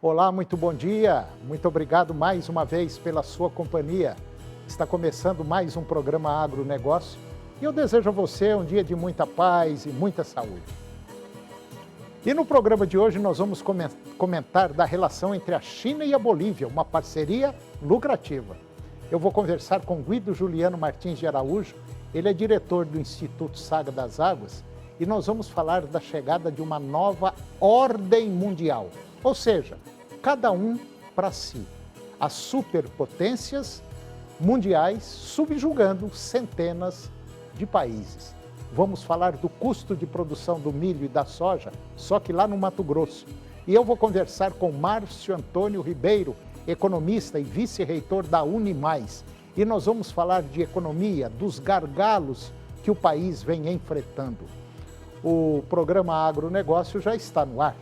Olá, muito bom dia. Muito obrigado mais uma vez pela sua companhia. Está começando mais um programa Agronegócio e eu desejo a você um dia de muita paz e muita saúde. E no programa de hoje nós vamos comentar da relação entre a China e a Bolívia, uma parceria lucrativa. Eu vou conversar com Guido Juliano Martins de Araújo, ele é diretor do Instituto Saga das Águas, e nós vamos falar da chegada de uma nova ordem mundial, ou seja, cada um para si. As superpotências mundiais subjugando centenas de países. Vamos falar do custo de produção do milho e da soja, só que lá no Mato Grosso. E eu vou conversar com Márcio Antônio Ribeiro, economista e vice-reitor da Unimais. E nós vamos falar de economia, dos gargalos que o país vem enfrentando. O programa Agronegócio já está no ar.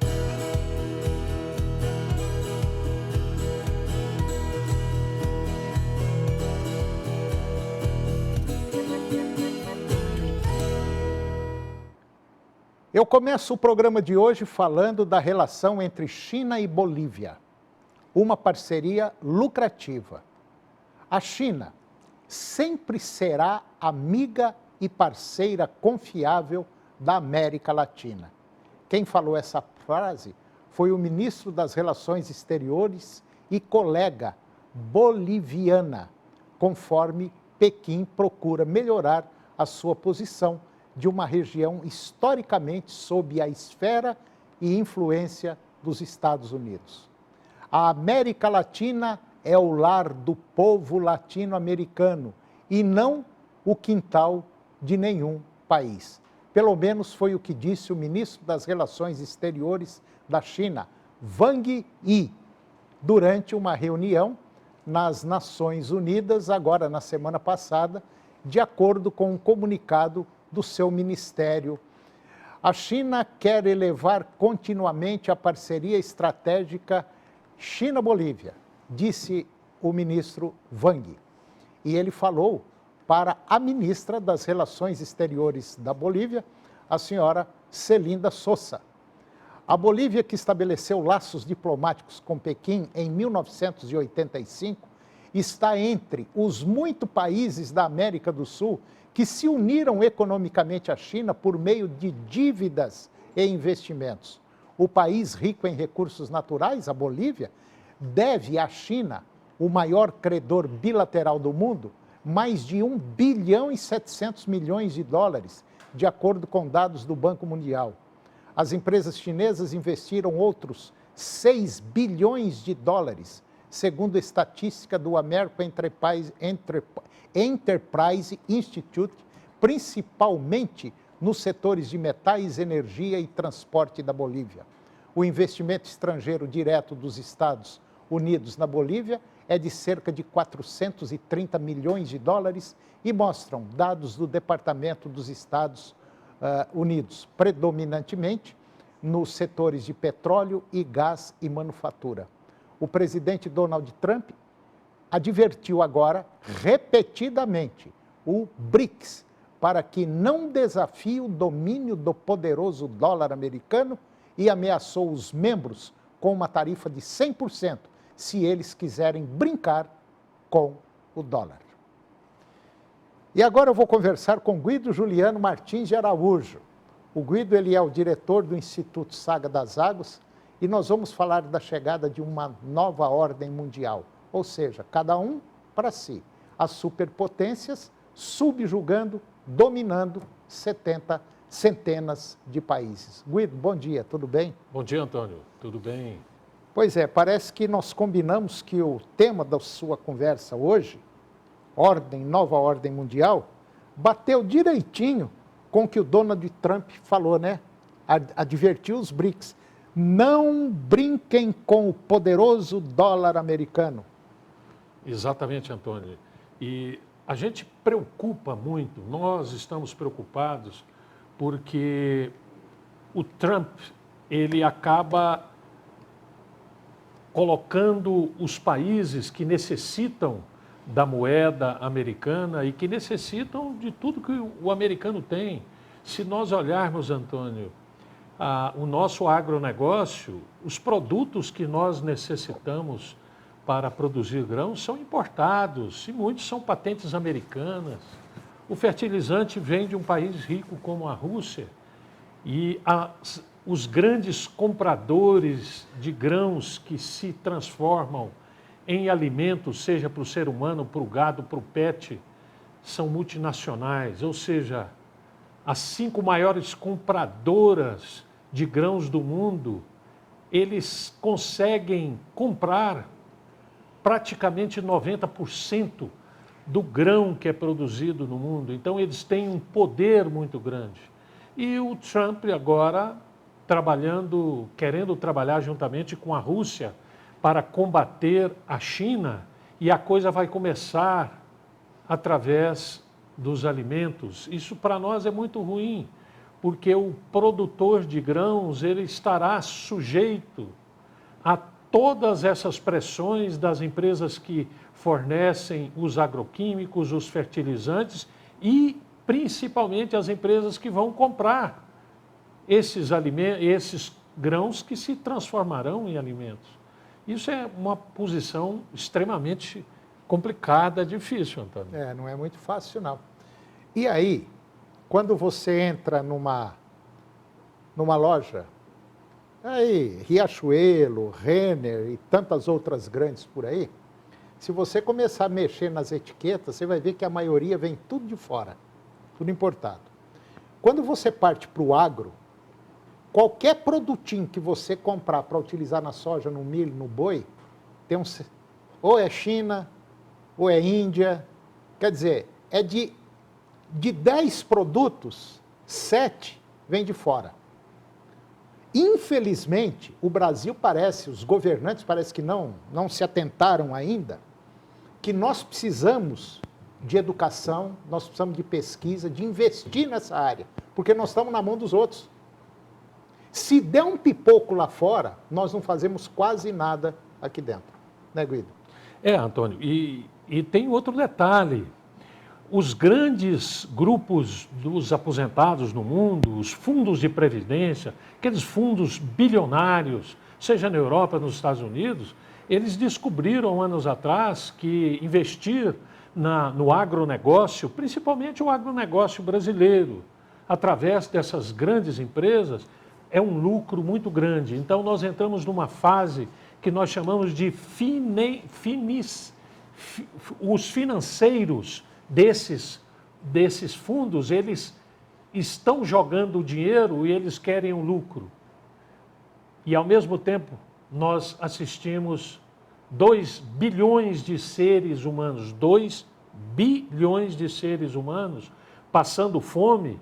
Eu começo o programa de hoje falando da relação entre China e Bolívia, uma parceria lucrativa. A China sempre será amiga e parceira confiável da América Latina. Quem falou essa frase foi o ministro das Relações Exteriores e colega boliviana, conforme Pequim procura melhorar a sua posição de uma região historicamente sob a esfera e influência dos Estados Unidos. A América Latina é o lar do povo latino-americano e não o quintal de nenhum país. Pelo menos foi o que disse o ministro das Relações Exteriores da China, Wang Yi, durante uma reunião nas Nações Unidas, agora na semana passada, de acordo com um comunicado do seu ministério. A China quer elevar continuamente a parceria estratégica China-Bolívia, disse o ministro Wang. E ele falou para a ministra das Relações Exteriores da Bolívia, a senhora Celinda Sousa. A Bolívia, que estabeleceu laços diplomáticos com Pequim em 1985, está entre os muitos países da América do Sul que se uniram economicamente à China por meio de dívidas e investimentos. O país rico em recursos naturais, a Bolívia, deve à China, o maior credor bilateral do mundo, mais de 1 bilhão e 700 milhões de dólares, de acordo com dados do Banco Mundial. As empresas chinesas investiram outros 6 bilhões de dólares, segundo a estatística do American Enterprise Institute, principalmente nos setores de metais, energia e transporte da Bolívia. O investimento estrangeiro direto dos Estados Unidos na Bolívia é de cerca de 430 milhões de dólares e mostram dados do Departamento dos Estados Unidos, predominantemente nos setores de petróleo e gás e manufatura. O presidente Donald Trump advertiu agora, repetidamente, o BRICS, para que não desafie o domínio do poderoso dólar americano e ameaçou os membros com uma tarifa de 100% se eles quiserem brincar com o dólar. E agora eu vou conversar com Guido Juliano Martins de Araújo. O Guido ele é o diretor do Instituto Saga das Águas e nós vamos falar da chegada de uma nova ordem mundial, ou seja, cada um para si. As superpotências subjugando, dominando centenas de países. Guido, bom dia, tudo bem? Bom dia, Antônio, tudo bem? Pois é, parece que nós combinamos que o tema da sua conversa hoje, nova ordem mundial, bateu direitinho com o que o Donald Trump falou, né? Advertiu os BRICS. Não brinquem com o poderoso dólar americano. Exatamente, Antônio. E a gente preocupa muito, nós estamos preocupados porque o Trump, ele acaba colocando os países que necessitam da moeda americana e que necessitam de tudo que o americano tem. Se nós olharmos, Antônio, o nosso agronegócio, os produtos que nós necessitamos para produzir grãos são importados e muitos são patentes americanas. O fertilizante vem de um país rico como a Rússia e os grandes compradores de grãos que se transformam em alimentos, seja para o ser humano, para o gado, para o pet, são multinacionais, ou seja, as 5 maiores compradoras de grãos do mundo, eles conseguem comprar praticamente 90% do grão que é produzido no mundo. Então, eles têm um poder muito grande. E o Trump agora querendo trabalhar juntamente com a Rússia para combater a China, e a coisa vai começar através dos alimentos. Isso para nós é muito ruim, porque o produtor de grãos ele estará sujeito a todas essas pressões das empresas que fornecem os agroquímicos, os fertilizantes e principalmente as empresas que vão comprar esses grãos que se transformarão em alimentos. Isso é uma posição extremamente complicada, difícil, Antônio. Não é muito fácil, não. E aí, quando você entra numa loja, aí, Riachuelo, Renner e tantas outras grandes por aí, se você começar a mexer nas etiquetas, você vai ver que a maioria vem tudo de fora, tudo importado. Quando você parte para o agro, qualquer produtinho que você comprar para utilizar na soja, no milho, no boi, ou é China, ou é Índia. Quer dizer, de 10 produtos, 7 vêm de fora. Infelizmente, o Brasil os governantes parece que não se atentaram ainda, que nós precisamos de educação, nós precisamos de pesquisa, de investir nessa área, porque nós estamos na mão dos outros. Se der um pipoco lá fora, nós não fazemos quase nada aqui dentro. Né, Guido? Antônio, e tem outro detalhe. Os grandes grupos dos aposentados no mundo, os fundos de previdência, aqueles fundos bilionários, seja na Europa, nos Estados Unidos, eles descobriram anos atrás que investir no agronegócio, principalmente o agronegócio brasileiro, através dessas grandes empresas, é um lucro muito grande. Então, nós entramos numa fase que nós chamamos de os financeiros desses fundos, eles estão jogando o dinheiro e eles querem um lucro. E, ao mesmo tempo, nós assistimos 2 bilhões de seres humanos, 2 bilhões de seres humanos passando fome,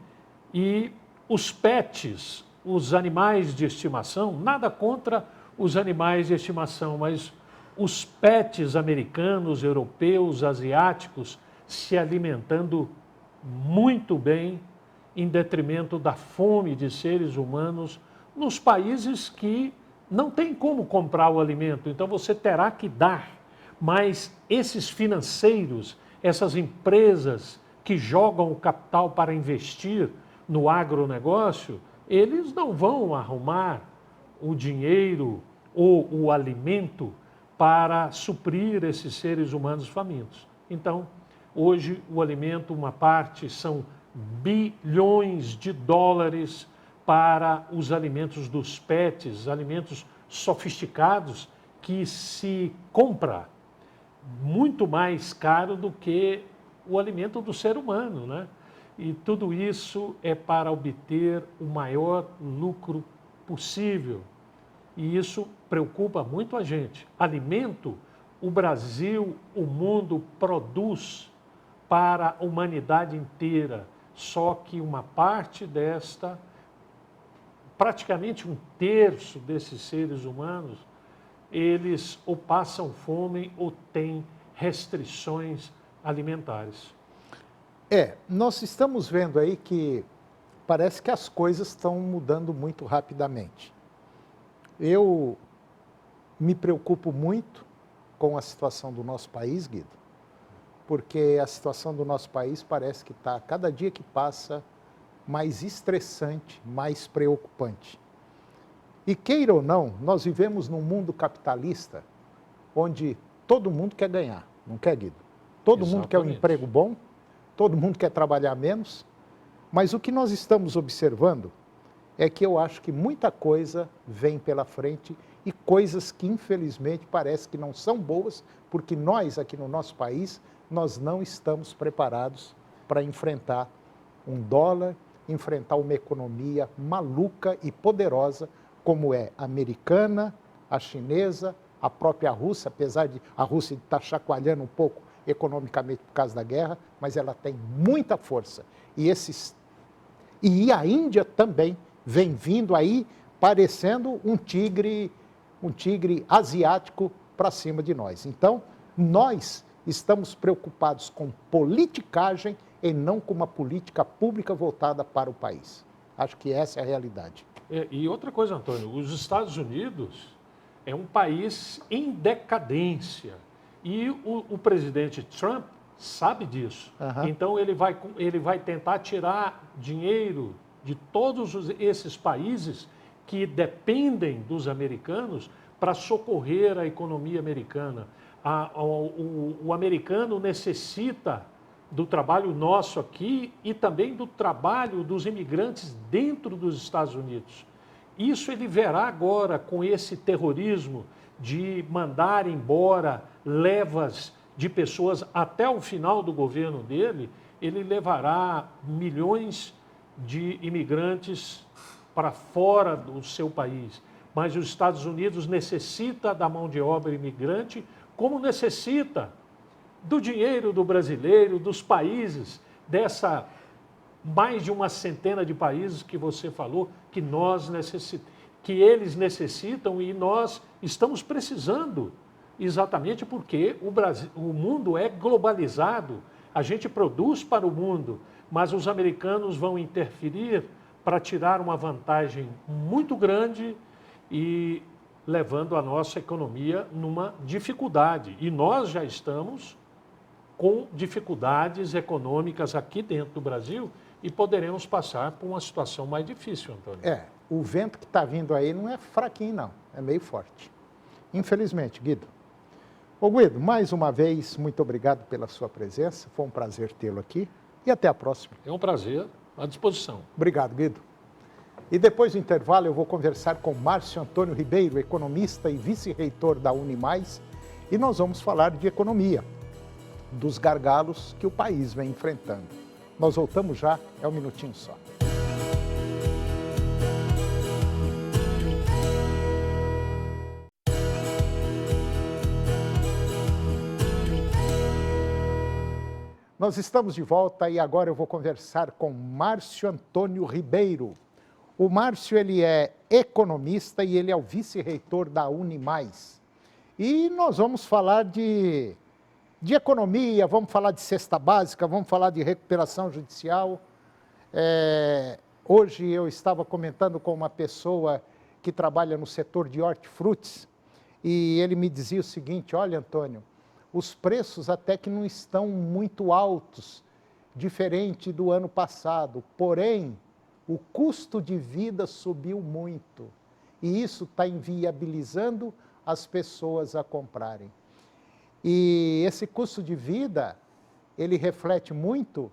e os pets, os animais de estimação, nada contra os animais de estimação, mas os pets americanos, europeus, asiáticos, se alimentando muito bem, em detrimento da fome de seres humanos, nos países que não tem como comprar o alimento, então você terá que dar. Mas esses financeiros, essas empresas que jogam o capital para investir no agronegócio, eles não vão arrumar o dinheiro ou o alimento para suprir esses seres humanos famintos. Então, hoje o alimento, uma parte, são bilhões de dólares para os alimentos dos pets, alimentos sofisticados que se compra muito mais caro do que o alimento do ser humano, né? E tudo isso é para obter o maior lucro possível. E isso preocupa muito a gente. Alimento, o Brasil, o mundo produz para a humanidade inteira. Só que uma parte praticamente 1/3 desses seres humanos, eles ou passam fome ou têm restrições alimentares. Nós estamos vendo aí que parece que as coisas estão mudando muito rapidamente. Eu me preocupo muito com a situação do nosso país, Guido, porque a situação do nosso país parece que está, cada dia que passa, mais estressante, mais preocupante. E queira ou não, nós vivemos num mundo capitalista onde todo mundo quer ganhar, não quer, Guido? Todo mundo quer um emprego bom, todo mundo quer trabalhar menos, mas o que nós estamos observando é que eu acho que muita coisa vem pela frente e coisas que infelizmente parece que não são boas, porque nós aqui no nosso país, nós não estamos preparados para enfrentar um dólar, enfrentar uma economia maluca e poderosa como é a americana, a chinesa, a própria Rússia, apesar de a Rússia estar chacoalhando um pouco economicamente por causa da guerra, mas ela tem muita força. E a Índia também vem vindo aí parecendo um tigre asiático para cima de nós. Então, nós estamos preocupados com politicagem e não com uma política pública voltada para o país. Acho que essa é a realidade. E outra coisa, Antônio, os Estados Unidos é um país em decadência e o presidente Trump sabe disso. Uhum. Então ele vai tentar tirar dinheiro de todos esses países que dependem dos americanos para socorrer a economia americana. O americano necessita do trabalho nosso aqui e também do trabalho dos imigrantes dentro dos Estados Unidos. Isso ele verá agora com esse terrorismo de mandar embora levas de pessoas até o final do governo dele, ele levará milhões de imigrantes para fora do seu país. Mas os Estados Unidos necessita da mão de obra imigrante, como necessita do dinheiro do brasileiro, dos países, dessa mais de uma centena de países que você falou, que eles necessitam e nós estamos precisando, exatamente porque o mundo é globalizado, a gente produz para o mundo, mas os americanos vão interferir para tirar uma vantagem muito grande e levando a nossa economia numa dificuldade. E nós já estamos com dificuldades econômicas aqui dentro do Brasil e poderemos passar por uma situação mais difícil, Antônio. O vento que está vindo aí não é fraquinho, não, é meio forte. Infelizmente, Guido. Ô Guido, mais uma vez, muito obrigado pela sua presença, foi um prazer tê-lo aqui e até a próxima. É um prazer, à disposição. Obrigado, Guido. E depois do intervalo eu vou conversar com Márcio Antônio Ribeiro, economista e vice-reitor da Unimais, e nós vamos falar de economia, dos gargalos que o país vem enfrentando. Nós voltamos já, é um minutinho só. Nós estamos de volta e agora eu vou conversar com Márcio Antônio Ribeiro. O Márcio, ele é economista e ele é o vice-reitor da Unimais. E nós vamos falar de economia, vamos falar de cesta básica, vamos falar de recuperação judicial. Hoje eu estava comentando com uma pessoa que trabalha no setor de hortifrutis e ele me dizia o seguinte: olha, Antônio, os preços até que não estão muito altos, diferente do ano passado, porém, o custo de vida subiu muito e isso está inviabilizando as pessoas a comprarem. E esse custo de vida, ele reflete muito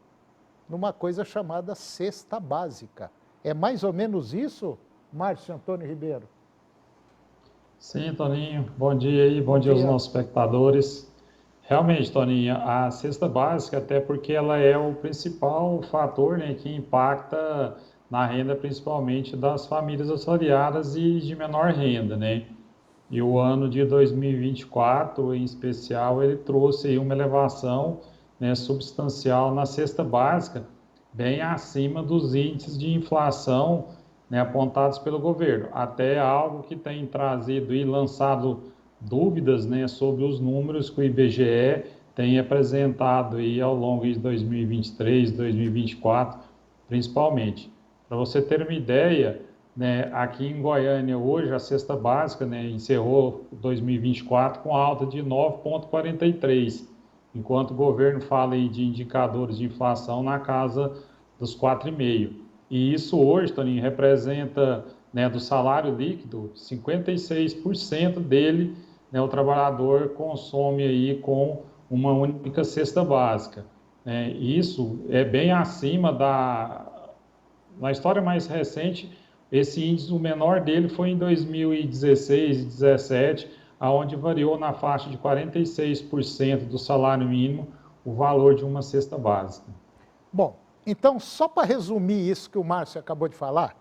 numa coisa chamada cesta básica. É mais ou menos isso, Márcio Antônio Ribeiro? Sim, Toninho. Bom dia aí, bom dia aos nossos espectadores. Realmente, Toninho, a cesta básica, até porque ela é o principal fator, né, que impacta na renda principalmente das famílias assalariadas e de menor renda, né? E o ano de 2024, em especial, ele trouxe aí uma elevação, né, substancial na cesta básica, bem acima dos índices de inflação, né, apontados pelo governo. Até algo que tem trazido e lançado dúvidas, né, sobre os números que o IBGE tem apresentado aí ao longo de 2023, 2024, principalmente. Para você ter uma ideia, né, aqui em Goiânia hoje a cesta básica, né, encerrou 2024 com alta de 9,43, enquanto o governo fala aí de indicadores de inflação na casa dos 4,5. E isso hoje, Toninho, representa né, do salário líquido, 56% dele, né, o trabalhador consome aí com uma única cesta básica. Né? Isso é bem acima na história mais recente, esse índice, o menor dele foi em 2016 e 2017, aonde variou na faixa de 46% do salário mínimo o valor de uma cesta básica. Bom, então, só para resumir isso que o Márcio acabou de falar,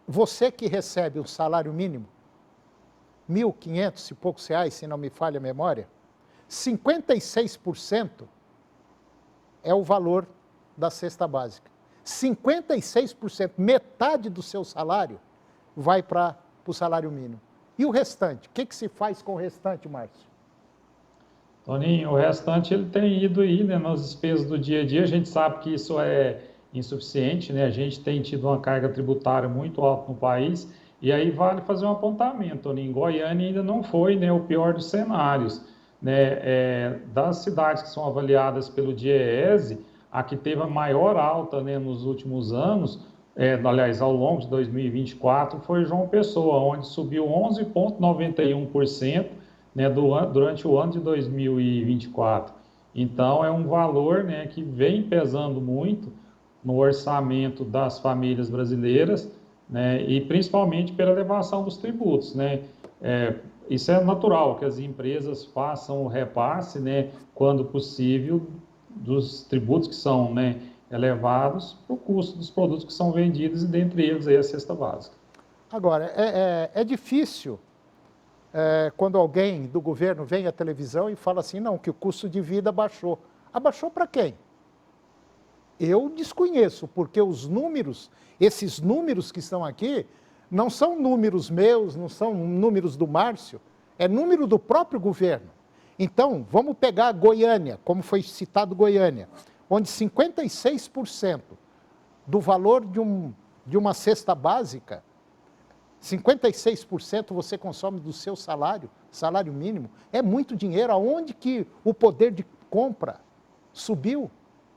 você que recebe um salário mínimo, 1.500 e poucos reais, se não me falha a memória, 56% é o valor da cesta básica. 56%, metade do seu salário, vai para o salário mínimo. E o restante? O que se faz com o restante, Márcio? Toninho, o restante ele tem ido aí, né, nas despesas do dia a dia. A gente sabe que isso é insuficiente, né? A gente tem tido uma carga tributária muito alta no país. E aí vale fazer um apontamento, Toninho. Goiânia ainda não foi, né, o pior dos cenários, né? Das cidades que são avaliadas pelo DIEESE, a que teve a maior alta, né, nos últimos anos, aliás, ao longo de 2024, foi João Pessoa, onde subiu 11,91%, né, durante o ano de 2024. Então, é um valor, né, que vem pesando muito no orçamento das famílias brasileiras, né, e principalmente pela elevação dos tributos. Né. Isso é natural, que as empresas façam o repasse, né, quando possível, dos tributos que são, né, elevados para o custo dos produtos que são vendidos, e dentre eles aí a cesta básica. Agora, é difícil quando alguém do governo vem à televisão e fala assim, não, que o custo de vida baixou. Abaixou para quem? Eu desconheço, porque os números, esses números que estão aqui, não são números meus, não são números do Márcio, é número do próprio governo. Então, vamos pegar Goiânia, como foi citado Goiânia, onde 56% do valor de uma cesta básica, 56% você consome do seu salário, salário mínimo, é muito dinheiro. Aonde que o poder de compra subiu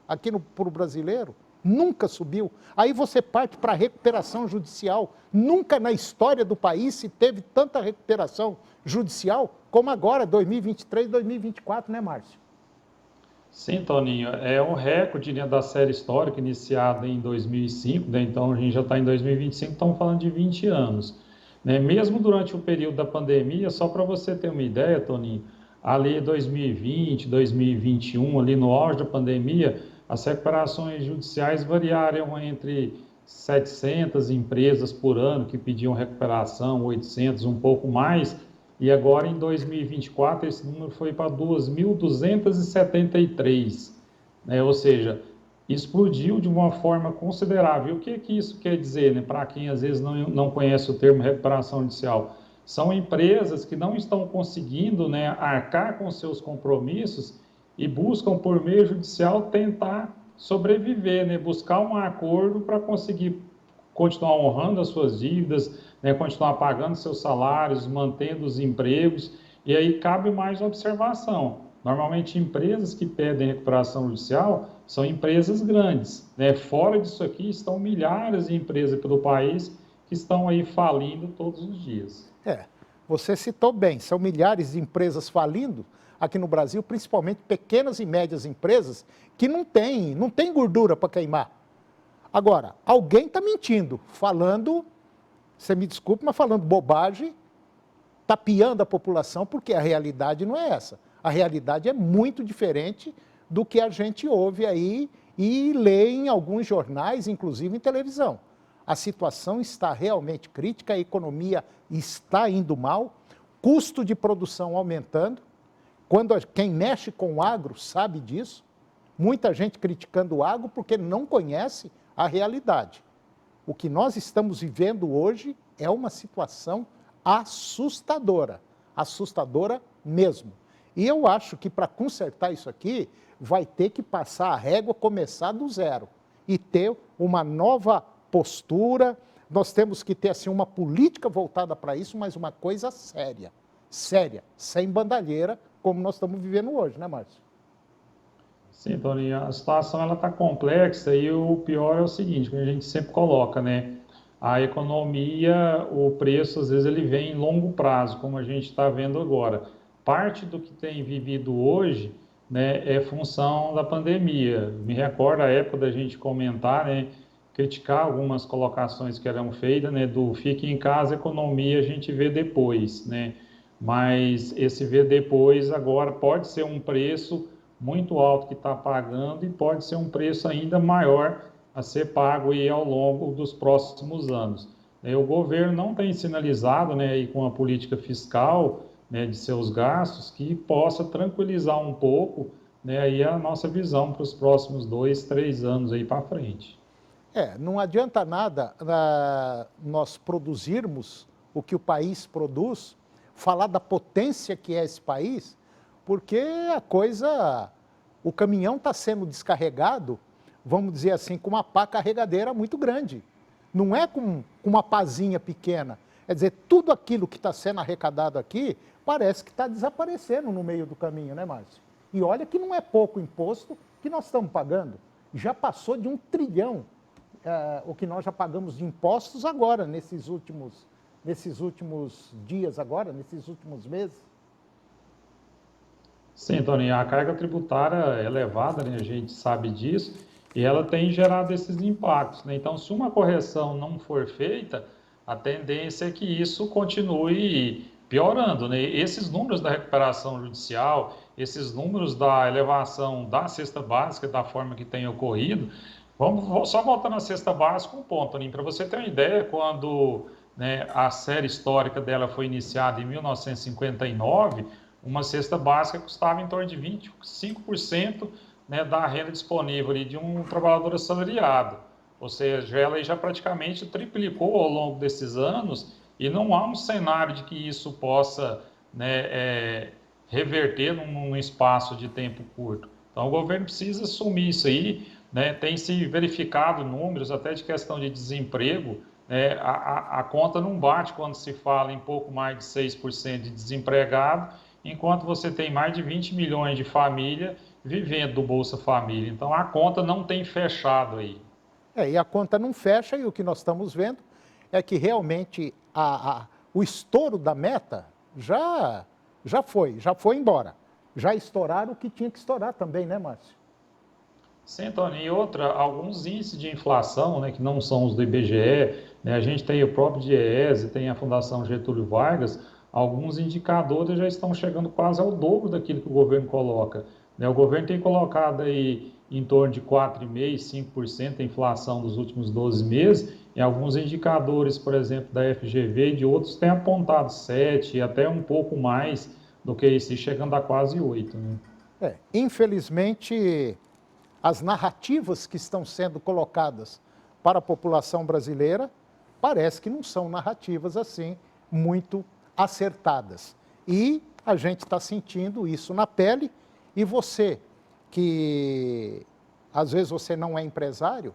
aqui para o brasileiro? Nunca subiu. Aí você parte para a recuperação judicial. Nunca na história do país se teve tanta recuperação judicial como agora, 2023, 2024, né, Márcio? Sim, Toninho, é um recorde, né, da série histórica iniciada em 2005, né, então a gente já está em 2025, estamos falando de 20 anos. Né? Mesmo durante o período da pandemia, só para você ter uma ideia, Toninho, ali 2020, 2021, ali no auge da pandemia, as recuperações judiciais variaram entre 700 empresas por ano que pediam recuperação, 800, um pouco mais, e agora, em 2024, esse número foi para 2.273, né? Ou seja, explodiu de uma forma considerável. O que isso quer dizer, né? Para quem às vezes não conhece o termo recuperação judicial? São empresas que não estão conseguindo, né, arcar com seus compromissos e buscam, por meio judicial, tentar sobreviver, né? Buscar um acordo para conseguir continuar honrando as suas dívidas, né, continuar pagando seus salários, mantendo os empregos, e aí cabe mais observação. Normalmente, empresas que pedem recuperação judicial são empresas grandes, né? Fora disso aqui estão milhares de empresas pelo país que estão aí falindo todos os dias. Você citou bem, são milhares de empresas falindo aqui no Brasil, principalmente pequenas e médias empresas que não têm gordura para queimar. Agora, alguém está mentindo, falando, você me desculpe, mas falando bobagem, tapeando a população, porque a realidade não é essa. A realidade é muito diferente do que a gente ouve aí e lê em alguns jornais, inclusive em televisão. A situação está realmente crítica, a economia está indo mal, custo de produção aumentando. Quem mexe com o agro sabe disso. Muita gente criticando o agro porque não conhece a realidade. O que nós estamos vivendo hoje é uma situação assustadora, assustadora mesmo. E eu acho que para consertar isso aqui, vai ter que passar a régua, começar do zero e ter uma nova postura. Nós temos que ter assim, uma política voltada para isso, mas uma coisa séria, sem bandalheira, como nós estamos vivendo hoje, né, Márcio? Sim, Toninho, a situação ela está complexa e o pior é o seguinte, que a gente sempre coloca, né? a economia, o preço, às vezes, ele vem em longo prazo, como a gente está vendo agora. Parte do que tem vivido hoje, né, é função da pandemia. Me recordo a época da gente comentar, né, criticar algumas colocações que eram feitas, né, do fique em casa, economia, a gente vê depois, né? Mas esse ver depois agora pode ser um preço muito alto que está pagando e pode ser um preço ainda maior a ser pago aí ao longo dos próximos anos. O governo não tem sinalizado, né, aí com a política fiscal, né, de seus gastos, que possa tranquilizar um pouco, né, aí a nossa visão para os próximos 2, 3 anos aí para frente. Não adianta nada nós produzirmos o que o país produz, falar da potência que é esse país, porque o caminhão está sendo descarregado, vamos dizer assim, com uma pá carregadeira muito grande. Não é com uma pazinha pequena. Quer dizer, tudo aquilo que está sendo arrecadado aqui parece que está desaparecendo no meio do caminho, né, Márcio? E olha que não é pouco imposto que nós estamos pagando. Já passou de 1 trilhão o que nós já pagamos de impostos agora, nesses últimos dias agora, nesses últimos meses. Sim, Toninho, a carga tributária é elevada, né? A gente sabe disso, e ela tem gerado esses impactos, né? Então, se uma correção não for feita, a tendência é que isso continue piorando, né? Esses números da recuperação judicial, esses números da elevação da cesta básica, da forma que tem ocorrido, vamos só voltar na cesta básica um ponto, Toninho, para você ter uma ideia, quando, né, a série histórica dela foi iniciada em 1959, uma cesta básica custava em torno de 25%, né, da renda disponível ali de um trabalhador assalariado. Ou seja, ela já praticamente triplicou ao longo desses anos e não há um cenário de que isso possa, né, reverter num espaço de tempo curto. Então, o governo precisa assumir isso aí, né? Tem se verificado números até de questão de desemprego, né? A conta não bate quando se fala em pouco mais de 6% de desempregado, enquanto você tem mais de 20 milhões de famílias vivendo do Bolsa Família. Então, a conta não tem fechado aí. E a conta não fecha, e o que nós estamos vendo é que realmente o estouro da meta já foi embora. Já estouraram o que tinha que estourar também, né, Márcio? Sim, Tony. E outra, alguns índices de inflação, né, que não são os do IBGE, né, a gente tem o próprio DIEESE, tem a Fundação Getúlio Vargas, alguns indicadores já estão chegando quase ao dobro daquilo que o governo coloca, né? O governo tem colocado aí em torno de 4,5%, 5% a inflação dos últimos 12 meses, e alguns indicadores, por exemplo, da FGV e de outros têm apontado 7% e até um pouco mais do que isso, chegando a quase 8%. Né? Infelizmente, as narrativas que estão sendo colocadas para a população brasileira parece que não são narrativas assim muito acertadas. E a gente está sentindo isso na pele, e você, que às vezes você não é empresário,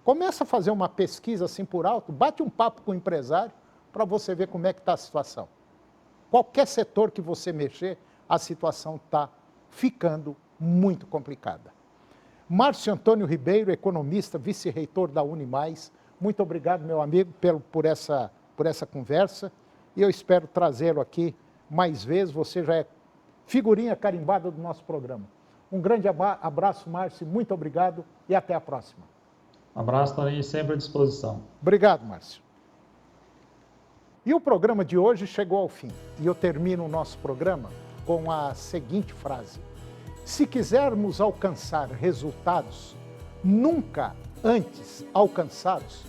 começa a fazer uma pesquisa assim por alto, bate um papo com o empresário para você ver como é que está a situação. Qualquer setor que você mexer, a situação está ficando muito complicada. Márcio Antônio Ribeiro, economista, vice-reitor da Unimais, muito obrigado, meu amigo, por essa conversa, e eu espero trazê-lo aqui mais vezes. Você já é figurinha carimbada do nosso programa. Um grande abraço, Márcio, muito obrigado e até a próxima. Um abraço, Toninho, sempre à disposição. Obrigado, Márcio. E o programa de hoje chegou ao fim, e eu termino o nosso programa com a seguinte frase: se quisermos alcançar resultados nunca antes alcançados,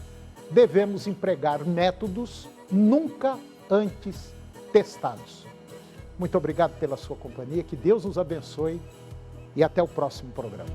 devemos empregar métodos nunca antes testados. Muito obrigado pela sua companhia, que Deus nos abençoe e até o próximo programa.